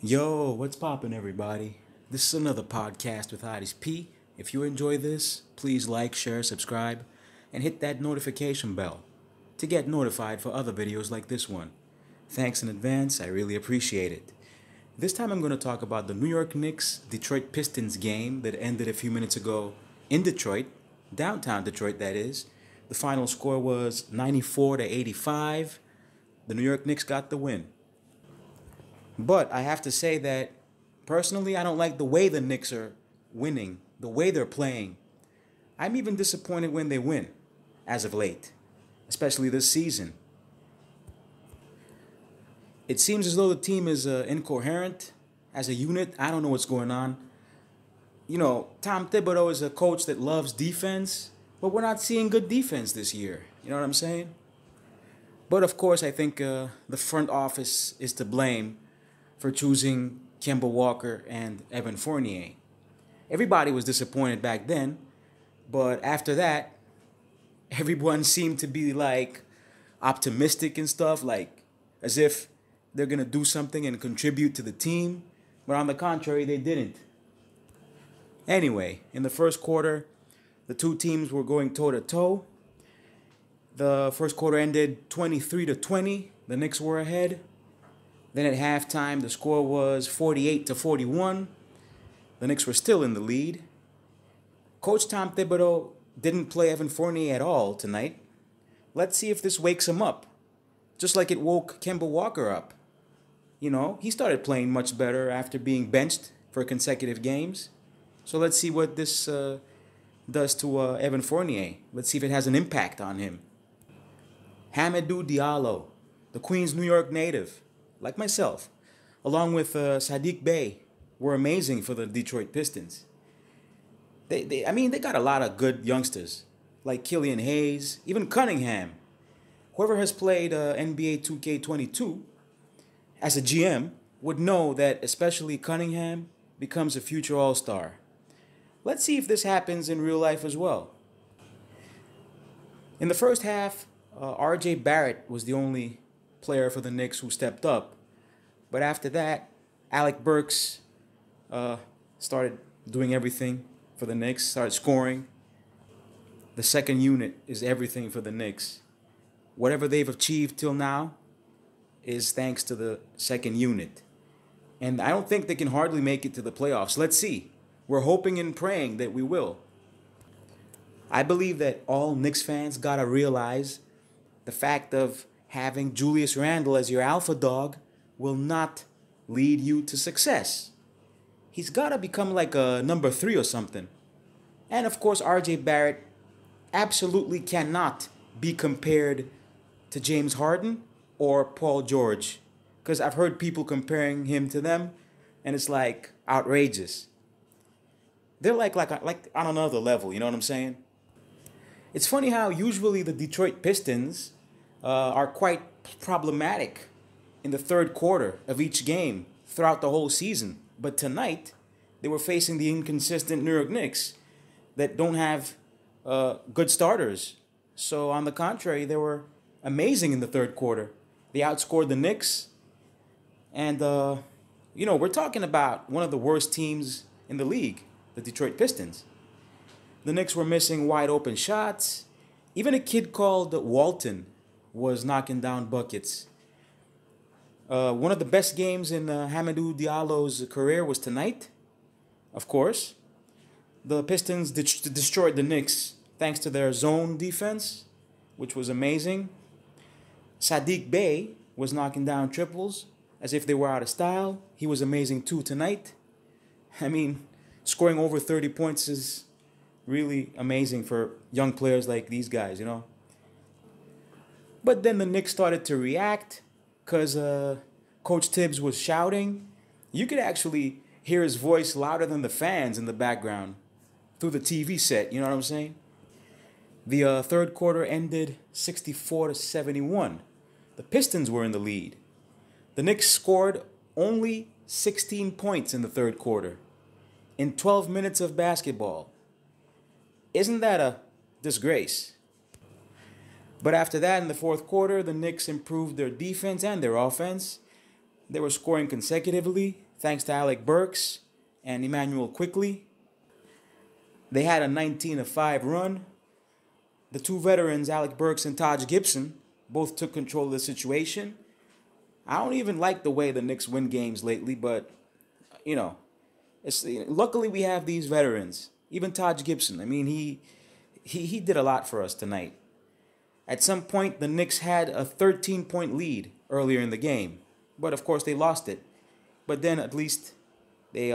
Yo, what's poppin', everybody? This is another podcast with Aris P. If you enjoy this, please like, share, subscribe, and hit that notification bell to get notified for other videos like this one. Thanks in advance, I really appreciate it. This time I'm going to talk about the New York Knicks Detroit Pistons game that ended a few minutes ago in Detroit, downtown Detroit, that is. The final score was 94 to 85. The New York Knicks got the win. But I have to say that personally, I don't like the way the Knicks are winning, the way they're playing. I'm even disappointed when they win, as of late, especially this season. It seems as though the team is incoherent as a unit. I don't know what's going on. Tom Thibodeau is a coach that loves defense, but we're not seeing good defense this year. You know what I'm saying? But of course, I think the front office is to blame for choosing Kemba Walker and Evan Fournier. Everybody was disappointed back then, but after that, everyone seemed to be like optimistic and stuff, like as if they're going to do something and contribute to the team. But on the contrary, they didn't. Anyway, in the first quarter, the two teams were going toe to toe. The first quarter ended 23 to 20. The Knicks were ahead. Then at halftime, the score was 48 to 41. The Knicks were still in the lead. Coach Tom Thibodeau didn't play Evan Fournier at all tonight. Let's see if this wakes him up, just like it woke Kemba Walker up. He started playing much better after being benched for consecutive games. So let's see what this does to Evan Fournier. Let's see if it has an impact on him. Hamidou Diallo, the Queens, New York native, like myself, along with Saddiq Bey, were amazing for the Detroit Pistons. They got a lot of good youngsters, like Killian Hayes, even Cunningham. Whoever has played NBA 2K22 as a GM would know that especially Cunningham becomes a future All-Star. Let's see if this happens in real life as well. In the first half, R.J. Barrett was the only player for the Knicks who stepped up. But after that, Alec Burks started doing everything for the Knicks, started scoring. The second unit is everything for the Knicks. Whatever they've achieved till now is thanks to the second unit. And I don't think they can hardly make it to the playoffs. Let's see. We're hoping and praying that we will. I believe that all Knicks fans gotta realize the fact of having Julius Randle as your alpha dog will not lead you to success. He's got to become like a number 3 or something. And of course, R.J. Barrett absolutely cannot be compared to James Harden or Paul George, because I've heard people comparing him to them, and it's like outrageous. They're like on another level, you know what I'm saying? It's funny how usually the Detroit Pistons are quite problematic in the third quarter of each game throughout the whole season. But tonight, they were facing the inconsistent New York Knicks that don't have good starters. So on the contrary, they were amazing in the third quarter. They outscored the Knicks. And, we're talking about one of the worst teams in the league, the Detroit Pistons. The Knicks were missing wide open shots. Even a kid called Walton was knocking down buckets. One of the best games in Hamidou Diallo's career was tonight, of course. The Pistons destroyed the Knicks thanks to their zone defense, which was amazing. Saddiq Bey was knocking down triples as if they were out of style. He was amazing too tonight. Scoring over 30 points is really amazing for young players like these guys, But then the Knicks started to react because Coach Tibbs was shouting. You could actually hear his voice louder than the fans in the background through the TV set, you know what I'm saying? The third quarter ended 64 to 71. The Pistons were in the lead. The Knicks scored only 16 points in the third quarter in 12 minutes of basketball. Isn't that a disgrace? But after that, in the fourth quarter, the Knicks improved their defense and their offense. They were scoring consecutively thanks to Alec Burks and Emmanuel Quickly. They had a 19-5 run. The two veterans, Alec Burks and Taj Gibson, both took control of the situation. I don't even like the way the Knicks win games lately, but, luckily we have these veterans. Even Taj Gibson, I mean, he did a lot for us tonight. At some point, the Knicks had a 13-point lead earlier in the game, but of course they lost it. But then at least they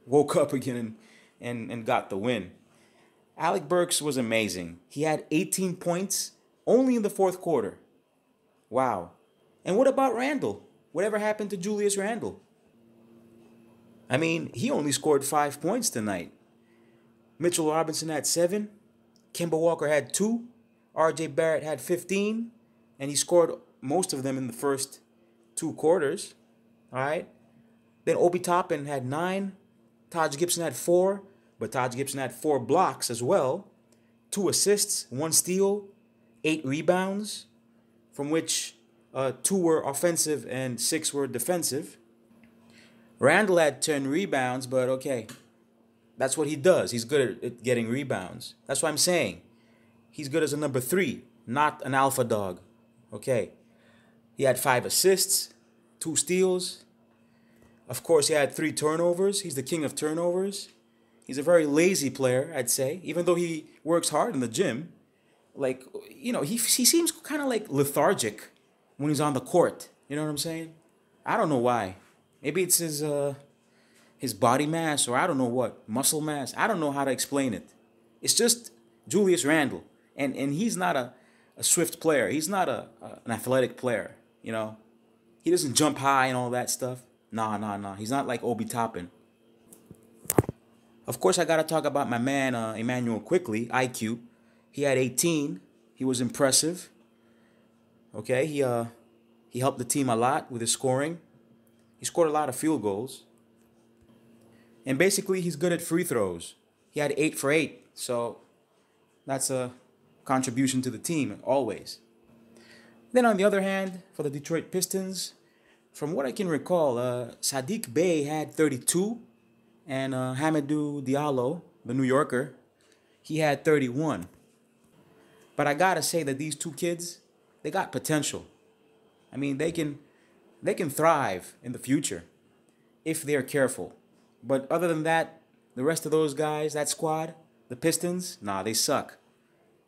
woke up again and got the win. Alec Burks was amazing. He had 18 points only in the fourth quarter. Wow. And what about Randle? Whatever happened to Julius Randle? I mean, he only scored 5 points tonight. Mitchell Robinson had 7. Kemba Walker had 2. RJ Barrett had 15. And he scored most of them in the first 2 quarters. All right. Then Obi Toppin had 9. Taj Gibson had 4. But Taj Gibson had 4 blocks as well. 2 assists, 1 steal, 8 rebounds, from which 2 were offensive and 6 were defensive. Randle had 10 rebounds, but okay. That's what he does. He's good at getting rebounds. That's what I'm saying. He's good as a number 3, not an alpha dog. Okay. He had 5 assists, 2 steals. Of course, he had 3 turnovers. He's the king of turnovers. He's a very lazy player, I'd say, even though he works hard in the gym. Like, he seems kind of like lethargic when he's on the court. You know what I'm saying? I don't know why. Maybe it's his body mass, or I don't know what, muscle mass. I don't know how to explain it. It's just Julius Randle, and he's not a swift player. He's not an athletic player, He doesn't jump high and all that stuff. Nah. He's not like Obi Toppin. Of course, I got to talk about my man, Emmanuel Quickly, IQ. He had 18. He was impressive. Okay, he helped the team a lot with his scoring. He scored a lot of field goals. And basically, he's good at free throws. He had 8 for 8. So that's a contribution to the team, always. Then on the other hand, for the Detroit Pistons, from what I can recall, Sadiq Bey had 32. And Hamidou Diallo, the New Yorker, he had 31. But I gotta say that these 2 kids, they got potential. I mean, they can thrive in the future if they're careful. But other than that, the rest of those guys, that squad, the Pistons, they suck.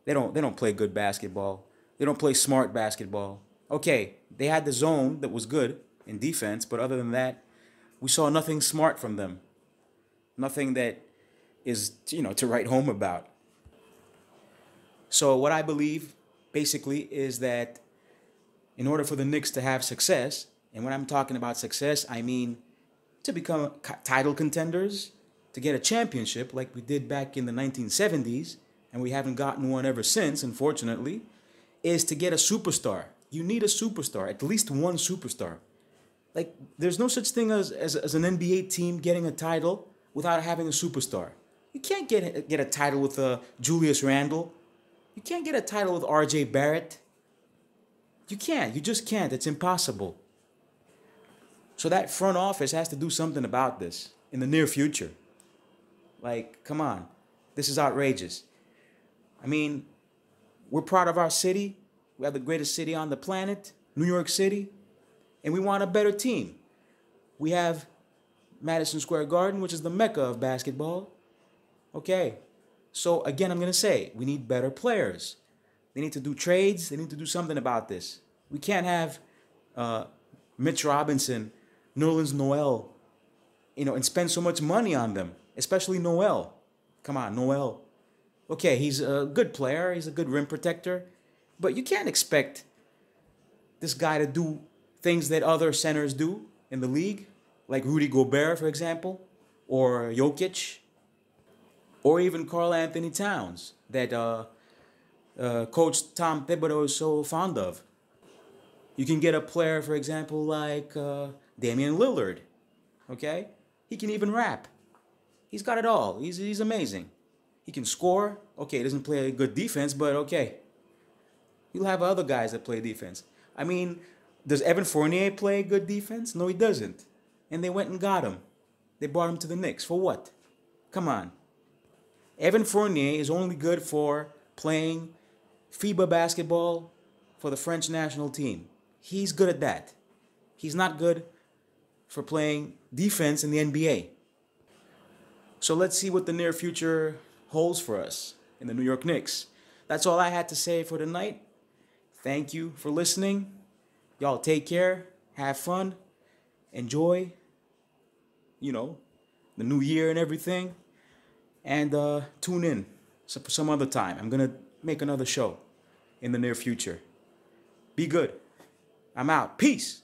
They don't play good basketball. They don't play smart basketball. Okay, they had the zone that was good in defense, but other than that, we saw nothing smart from them. Nothing that is, to write home about. So what I believe, basically, is that in order for the Knicks to have success, and when I'm talking about success, I mean to become title contenders, to get a championship like we did back in the 1970s, and we haven't gotten one ever since, unfortunately, is to get a superstar. You need a superstar, at least one superstar. Like, there's no such thing as an NBA team getting a title without having a superstar. You can't get a title with Julius Randle. You can't get a title with RJ Barrett. You can't. You just can't. It's impossible. So that front office has to do something about this in the near future. Like, come on. This is outrageous. I mean, we're proud of our city. We have the greatest city on the planet, New York City, and we want a better team. We have Madison Square Garden, which is the mecca of basketball. Okay, so again, I'm going to say, we need better players. They need to do trades. They need to do something about this. We can't have Mitch Robinson, Nerlens Noel, and spend so much money on them, especially Noel. Come on, Noel. Okay, he's a good player. He's a good rim protector. But you can't expect this guy to do things that other centers do in the league, like Rudy Gobert, for example, or Jokic, or even Karl Anthony Towns, that Coach Tom Thibodeau is so fond of. You can get a player, for example, like Damian Lillard, okay? He can even rap. He's got it all. He's amazing. He can score. Okay, he doesn't play good defense, but okay. You'll have other guys that play defense. I mean, does Evan Fournier play good defense? No, he doesn't. and they went and got him. They brought him to the Knicks. For what? Come on. Evan Fournier is only good for playing FIBA basketball for the French national team. He's good at that. He's not good for playing defense in the NBA. So let's see what the near future holds for us in the New York Knicks. That's all I had to say for tonight. Thank you for listening. Y'all take care. Have fun. Enjoy, the new year and everything. And tune in for some other time. I'm going to make another show in the near future. Be good. I'm out. Peace.